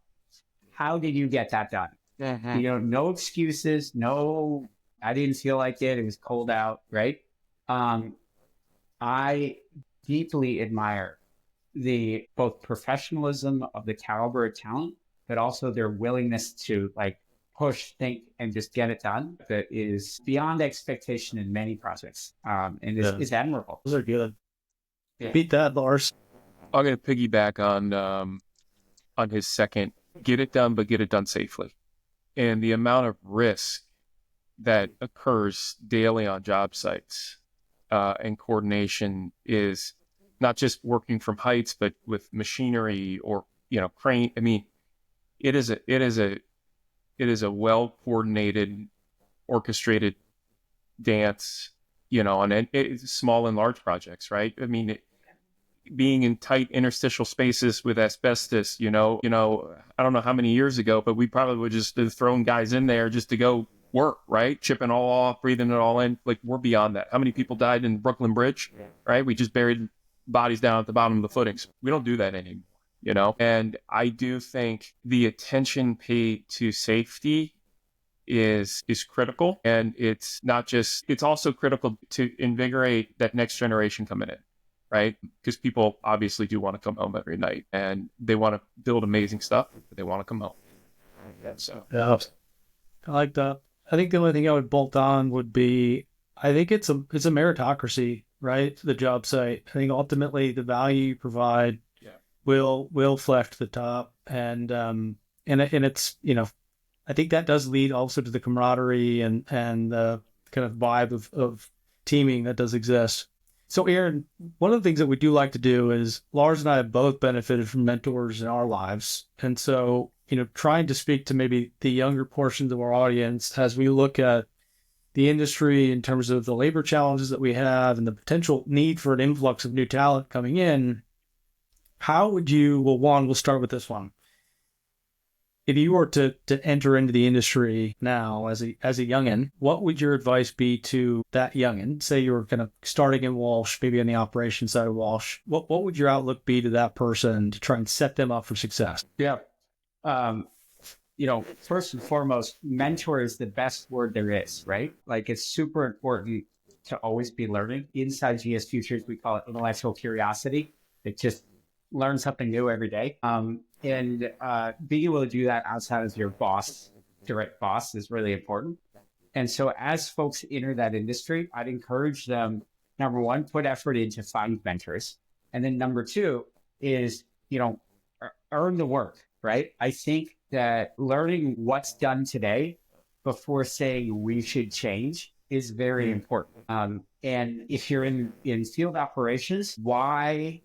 how did you get that done? Mm-hmm. No excuses, no, I didn't feel like it was cold out, right? I deeply admire the both professionalism of the caliber of talent, but also their willingness to push, think, and just get it done. That is beyond expectation in many projects, and is admirable. Those are good. Yeah. Beat that, Lars. I'm going to piggyback on his second. Get it done, but get it done safely. And the amount of risk that occurs daily on job sites and coordination is not just working from heights, but with machinery or crane. I mean, it is a well coordinated, orchestrated dance. And it's small and large projects, right? I mean, being in tight interstitial spaces with asbestos. I don't know how many years ago, but we probably would just have thrown guys in there just to go work, right? Chipping all off, breathing it all in. We're beyond that. How many people died in Brooklyn Bridge, right? We just buried bodies down at the bottom of the footings. We don't do that anymore, you know? And I do think the attention paid to safety is critical. And it's not just, it's also critical to invigorate that next generation coming in, right? Because people obviously do want to come home every night and they want to build amazing stuff, but they want to come home. So Yeah, I like that. I think the only thing I would bolt on would be, I think it's a meritocracy, right? The job site. I think ultimately the value you provide will flex to the top, and it's, you know, I think that does lead also to the camaraderie and the kind of vibe of teaming that does exist. So, Aaron, one of the things that we do like to do is Lars and I have both benefited from mentors in our lives. And so, you know, trying to speak to maybe the younger portions of our audience as we look at the industry in terms of the labor challenges that we have and the potential need for an influx of new talent coming in, how would you, well, we'll start with this one. If you were to enter into the industry now as a youngin, what would your advice be to that youngin? Say you were kind of starting in Walsh, maybe on the operations side of Walsh. What would your outlook be to that person to try and set them up for success? Yeah. You know, first and foremost, mentor is the best word there is, right? Like, it's super important to always be learning. Inside GS Futures, we call it intellectual curiosity. It just learn something new every day. And being able to do that outside of your boss, direct boss, is really important. And so as folks enter that industry, I'd encourage them, number one, put effort into find mentors. And then number two is, you know, earn the work, right? I think that learning what's done today before saying we should change is very important. And if you're in field operations, why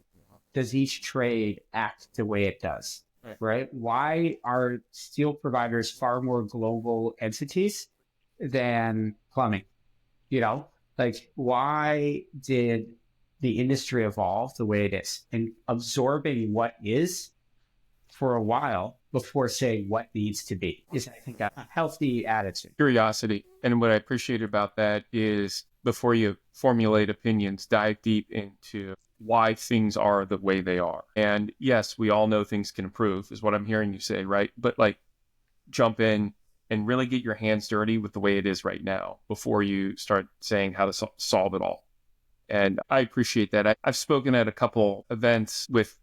does each trade act the way it does, right? Why are steel providers far more global entities than plumbing? You know, like, why did the industry evolve the way it is? And absorbing what is for a while before saying what needs to be is, I think, a healthy attitude. Curiosity. And what I appreciate about that is, before you formulate opinions, dive deep into why things are the way they are. And yes, we all know things can improve, is what I'm hearing you say, right? But like, jump in and really get your hands dirty with the way it is right now before you start saying how to solve it all. And I appreciate that. I've spoken at a couple events with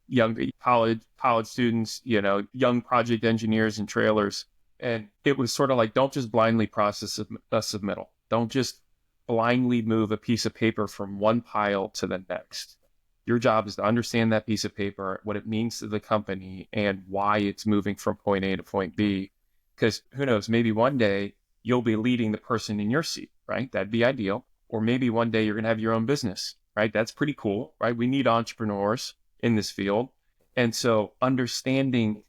young college students, you know, young project engineers and trailers. And it was sort of like, don't just blindly process a submittal. Don't just blindly move a piece of paper from one pile to the next. Your job is to understand that piece of paper, what it means to the company, and why it's moving from point A to point B. Because who knows, maybe one day you'll be leading the person in your seat, right? That'd be ideal. Or maybe one day you're going to have your own business, right? That's pretty cool, right? We need entrepreneurs in this field. And so understanding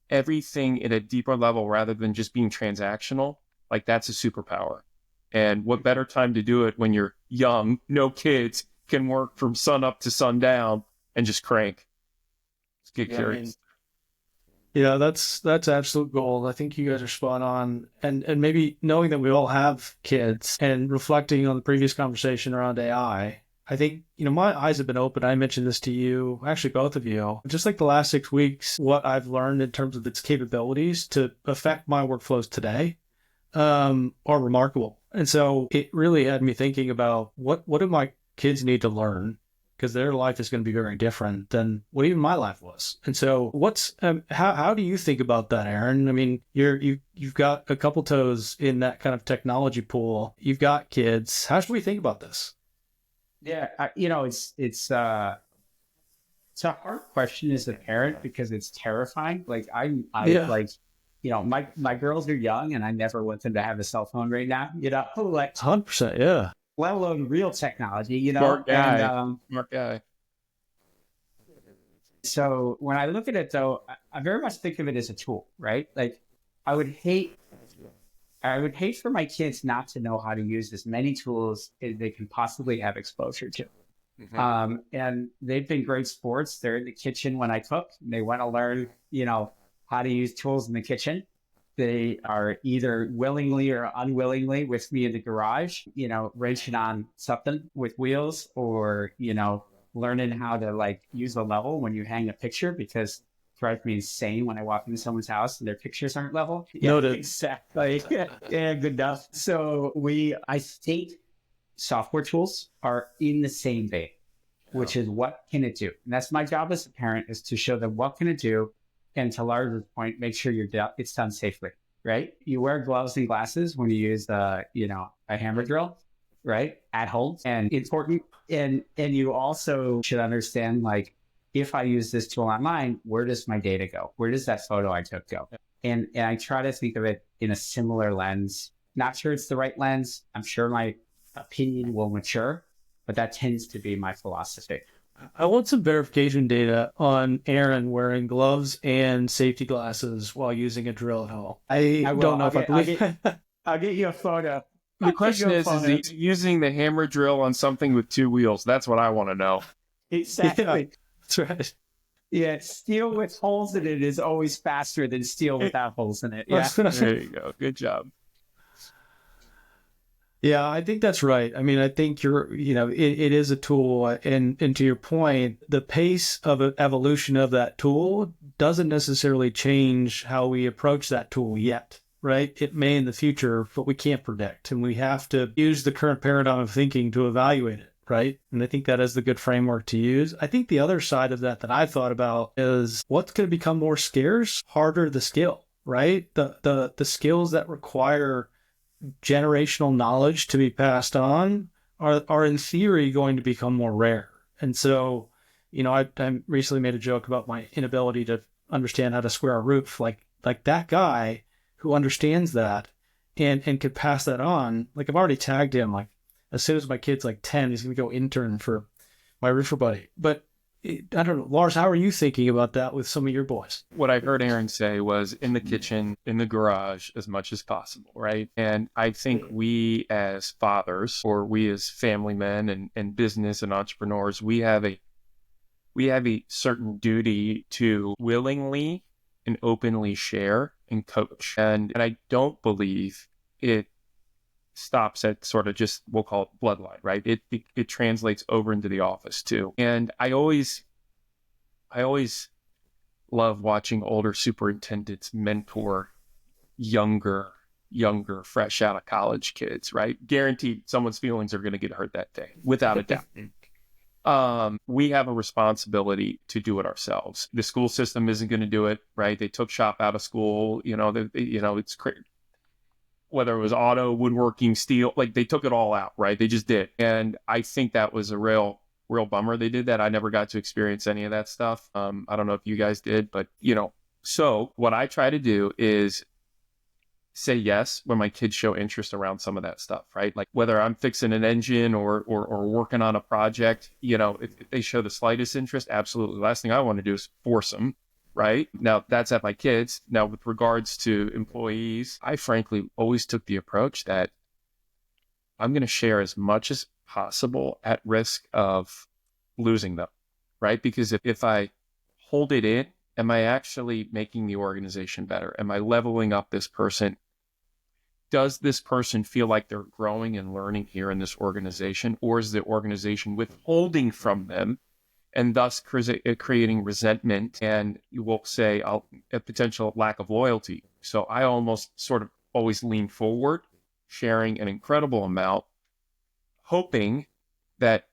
everything at a deeper level rather than just being transactional, like, that's a superpower. And what better time to do it when you're young, no kids, can work from sun up to sundown and just crank. Just get curious. Yeah, that's absolute gold. I think you guys are spot on. And maybe knowing that we all have kids and reflecting on the previous conversation around AI, I think, you know, my eyes have been open. I mentioned this to you, actually both of you, just like the last 6 weeks, what I've learned in terms of its capabilities to affect my workflows today are remarkable. And so it really had me thinking about what do my kids need to learn, because their life is going to be very different than what even my life was. And so what's how do you think about that, Aaron? I mean, you've got a couple toes in that kind of technology pool. You've got kids. How should we think about this? Yeah, you know, it's a hard question as a parent because it's terrifying. Like, like, you know, my girls are young and I never want them to have a cell phone right now, you know, like 100%. Yeah. Let alone real technology, you know. Smart guy. And, Smart guy. So when I look at it, though, I very much think of it as a tool, right? Like, I would hate for my kids not to know how to use as many tools as they can possibly have exposure to. Mm-hmm. And they've been great sports. They're in the kitchen when I cook. They want to learn, you know, how to use tools in the kitchen. They are either willingly or unwillingly with me in the garage, wrenching on something with wheels, or, learning how to like use the level when you hang a picture, because it drives me insane when I walk into someone's house and their pictures aren't level. Yeah, Noted. exactly. Yeah, good enough. So I think software tools are in the same vein, which is what can it do? And that's my job as a parent, is to show them what can it do. And to Lars' point, make sure it's done safely, right? You wear gloves and glasses when you use a hammer drill, right? At home, and important. And you also should understand, like, if I use this tool online, where does my data go? Where does that photo I took go? And I try to think of it in a similar lens. Not sure it's the right lens. I'm sure my opinion will mature, but that tends to be my philosophy. I want some verification data on Aaron wearing gloves and safety glasses while using a drill hole. I don't know if I believe it. I'll get you a photo. The question is he using the hammer drill on something with two wheels? That's what I want to know. Exactly. Yeah, that's right. Yeah, steel with holes in it is always faster than steel without holes in it. Yeah. There you go. Good job. Yeah, I think that's right. I mean, I think it is a tool. And to your point, the pace of evolution of that tool doesn't necessarily change how we approach that tool yet, right? It may in the future, but we can't predict. And we have to use the current paradigm of thinking to evaluate it, right? And I think that is the good framework to use. I think the other side of that I've thought about is what's going to become more scarce, harder the skill, right? The skills that require generational knowledge to be passed on are in theory going to become more rare. And so, I recently made a joke about my inability to understand how to square a roof. Like that guy who understands that and could pass that on. Like, I've already tagged him. Like, as soon as my kid's like 10, he's going to go intern for my roofer buddy. But I don't know, Lars, how are you thinking about that with some of your boys? What I heard Aaron say was in the kitchen, in the garage, as much as possible, right? And I think we as fathers, or we as family men and business and entrepreneurs, we have a certain duty to willingly and openly share and coach. And I don't believe it stops at sort of just, we'll call it bloodline, right? It translates over into the office too. And I always love watching older superintendents mentor younger, fresh out of college kids, right? Guaranteed someone's feelings are going to get hurt that day, without a doubt. We have a responsibility to do it ourselves. The school system isn't going to do it, right? They took shop out of school. It's crazy. Whether it was auto, woodworking, steel, like they took it all out, right? They just did. And I think that was a real bummer they did that. I never got to experience any of that stuff. I don't know if you guys did, but so what I try to do is say yes when my kids show interest around some of that stuff, right? Like whether I'm fixing an engine or working on a project, if they show the slightest interest, absolutely. Last thing I want to do is force them. Right? Now, that's at my kids. Now, with regards to employees, I frankly always took the approach that I'm going to share as much as possible at risk of losing them, right? Because if I hold it in, am I actually making the organization better? Am I leveling up this person? Does this person feel like they're growing and learning here in this organization? Or is the organization withholding from them and thus creating resentment and you will say a potential lack of loyalty? So I almost sort of always lean forward, sharing an incredible amount, hoping that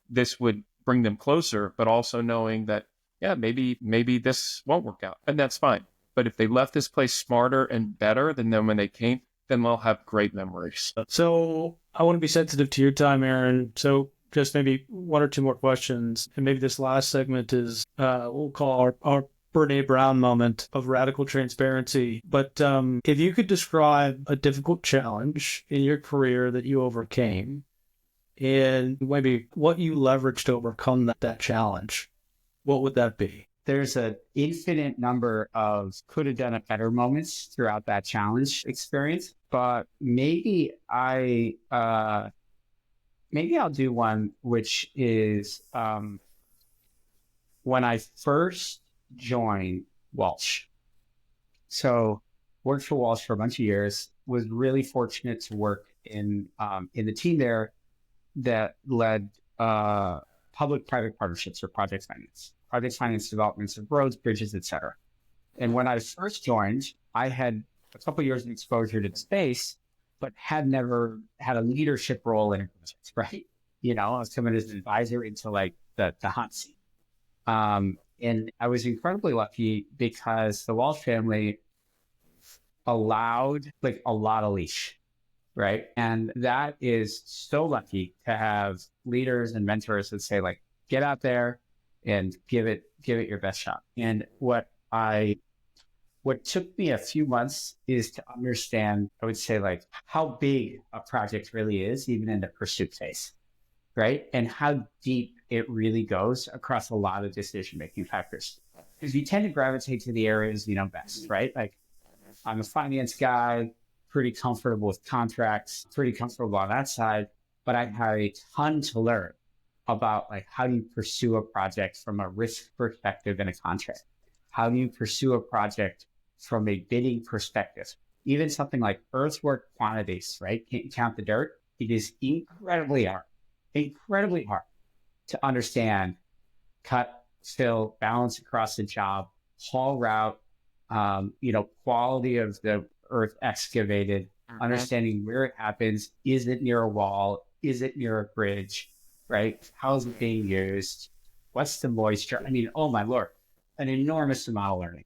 this would bring them closer, but also knowing that, yeah, maybe this won't work out, and that's fine. But if they left this place smarter and better than them when they came, then they'll have great memories. So I want to be sensitive to your time, Aaron. So just maybe one or two more questions. And maybe this last segment is, we'll call our Brene Brown moment of radical transparency. But if you could describe a difficult challenge in your career that you overcame and maybe what you leveraged to overcome that challenge, what would that be? There's an infinite number of could have done it better moments throughout that challenge experience, but maybe I'll do one, which is when I first joined Walsh. So worked for Walsh for a bunch of years, was really fortunate to work in the team there that led public-private partnerships or project finance developments of roads, bridges, et cetera. And when I first joined, I had a couple of years of exposure to the space, but had never had a leadership role in it, right? I was coming as an advisor into like the hot seat. And I was incredibly lucky because the Walsh family allowed like a lot of leash, right? And that is so lucky to have leaders and mentors that say like, get out there and give it your best shot. And what took me a few months is to understand, I would say like how big a project really is, even in the pursuit phase, right? And how deep it really goes across a lot of decision-making factors. Because you tend to gravitate to the areas you know best, right? Like I'm a finance guy, pretty comfortable with contracts, pretty comfortable on that side, but I had a ton to learn about like how do you pursue a project from a risk perspective in a contract? How do you pursue a project from a bidding perspective? Even something like earthwork quantities, right? Can't you count the dirt? It is incredibly hard to understand, cut, fill, balance across the job, haul route, quality of the earth excavated, understanding where it happens. Is it near a wall? Is it near a bridge? Right? How is it being used? What's the moisture? I mean, oh my Lord, an enormous amount of learning.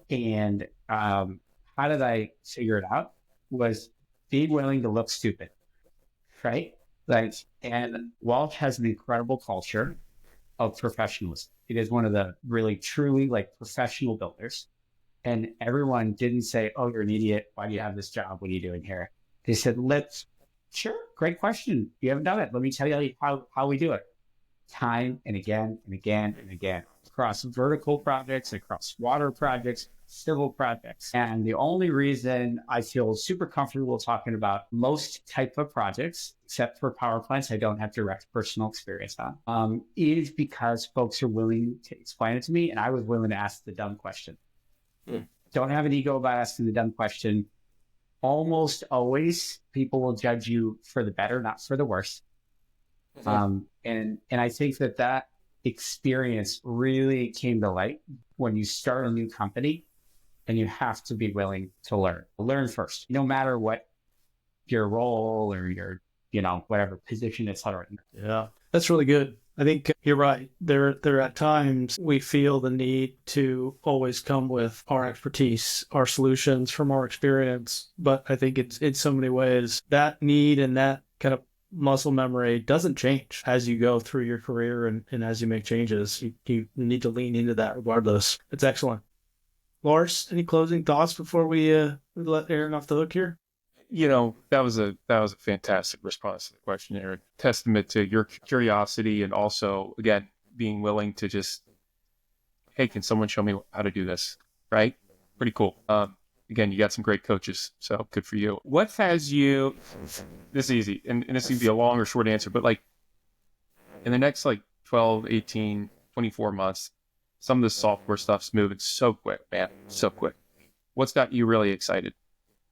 And how did I figure it out? Was being willing to look stupid, right? Like, and Walsh has an incredible culture of professionalism. It is one of the really truly like professional builders. And everyone didn't say, oh, you're an idiot. Why do you have this job? What are you doing here? They said, sure, great question. You haven't done it. Let me tell you how we do it. Time and again and again and again, across vertical projects, across water projects, civil projects. And the only reason I feel super comfortable talking about most type of projects, except for power plants I don't have direct personal experience on, is because folks are willing to explain it to me, and I was willing to ask the dumb question. Don't have an ego about asking the dumb question. Almost always people will judge you for the better, not for the worse. And I think that experience really came to light when you start a new company and you have to be willing to learn first, no matter what your role or your, whatever position, et cetera. Yeah, that's really good. I think you're right. There are at times we feel the need to always come with our expertise, our solutions from our experience. But I think it's in so many ways that need and that kind of muscle memory doesn't change as you go through your career and as you make changes. You need to lean into that regardless. It's excellent. Lars, any closing thoughts before we let Aaron off the hook here? That was a fantastic response to the question, Aaron. Testament to your curiosity and also, again, being willing to just, hey, can someone show me how to do this? Right? Pretty cool. Again, you got some great coaches, so good for you. What has you, this is easy, and this can be a long or short answer, but like in the next like 12, 18, 24 months, some of the software stuff's moving so quick, man, so quick. What's got you really excited?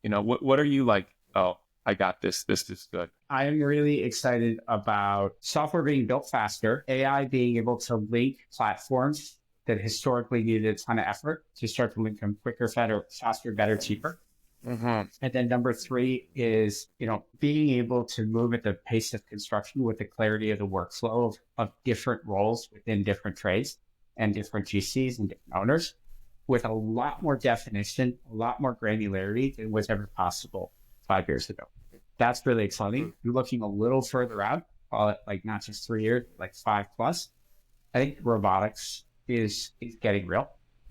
What are you like, oh, I got this. This is good. I am really excited about software being built faster, AI being able to link platforms that historically needed a ton of effort to start to link them quicker, faster, better, cheaper. And then number 3 is, being able to move at the pace of construction with the clarity of the workflow of different roles within different trades and different GCs and different owners, with a lot more definition, a lot more granularity than was ever possible 5 years ago. That's really exciting. And looking a little further out, call it like not just 3 years, like 5 plus, I think robotics is getting real,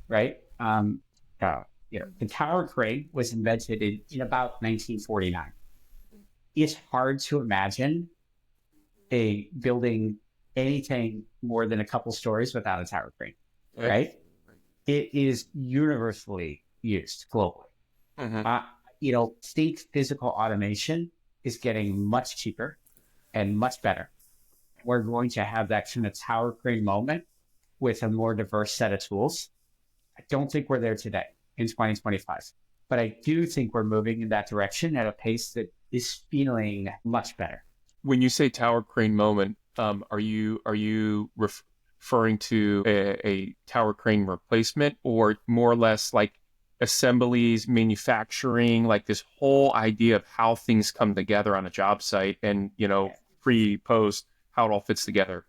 right? The tower crane was invented in about 1949. It's hard to imagine a building anything more than a couple stories without a tower crane, right? It is universally used globally. State physical automation is getting much cheaper and much better. We're going to have that kind of tower crane moment with a more diverse set of tools. I don't think we're there today in 2025. But I do think we're moving in that direction at a pace that is feeling much better. When you say tower crane moment, are you referring to a tower crane replacement, or more or less like assemblies, manufacturing, like this whole idea of how things come together on a job site, and pre, post, how it all fits together?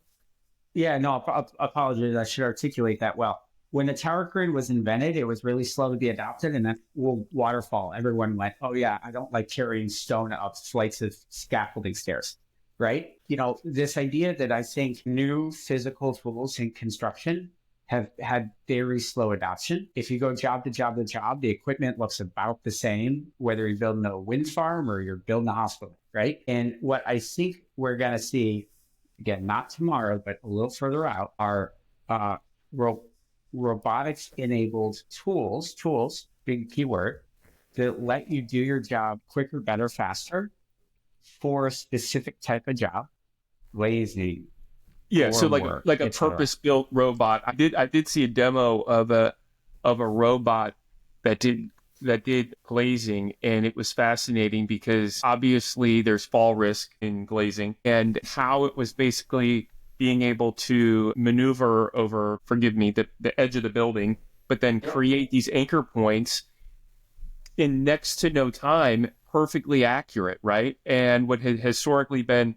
Yeah, no, apologies. I should articulate that well. When the tower crane was invented, it was really slow to be adopted, and then waterfall. Everyone went, "Oh yeah, I don't like carrying stone up flights of scaffolding stairs." Right? This idea that I think new physical tools in construction have had very slow adoption. If you go job to job to job, the equipment looks about the same, whether you're building a wind farm or you're building a hospital, right? And what I think we're going to see, again, not tomorrow, but a little further out, are robotics-enabled tools, big keyword, that let you do your job quicker, better, faster for a specific type of job, lazy. Yeah, so work, like a etc. purpose-built robot. I did see a demo of a robot that did glazing, and it was fascinating because obviously there's fall risk in glazing, and how it was basically being able to maneuver over, forgive me, the edge of the building, but then create these anchor points in next to no time, perfectly accurate, right? And what had historically been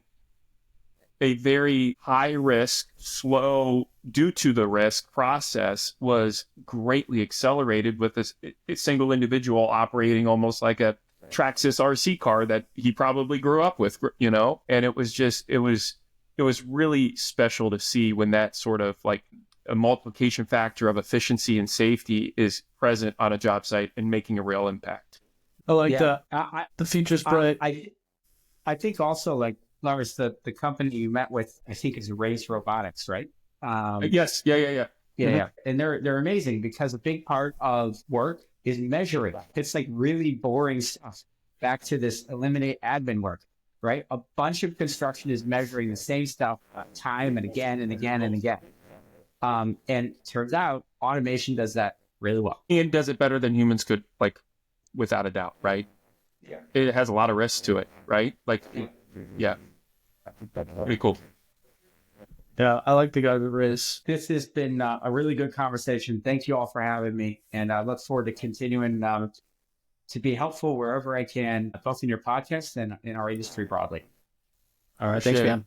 a very high risk, slow, due to the risk process, was greatly accelerated with a single individual operating almost like a Traxxas RC car that he probably grew up with, and it was really special to see when that sort of like a multiplication factor of efficiency and safety is present on a job site and making a real impact. I like that. The future's bright. I think also, like, Lars, the company you met with, I think, is Race Robotics, right? Yes. Yeah. Yeah. And they're amazing because a big part of work is measuring. It's like really boring stuff. Back to this eliminate admin work, right? A bunch of construction is measuring the same stuff time and again and again and again. And turns out automation does that really well. And does it better than humans could, like, without a doubt, right? Yeah. It has a lot of risks to it, right? Like, yeah. Pretty cool. Yeah, I like the guy with Riz. This has been a really good conversation. Thank you all for having me. And I look forward to continuing to be helpful wherever I can, both in your podcast and in our industry broadly. All right. Thanks, man.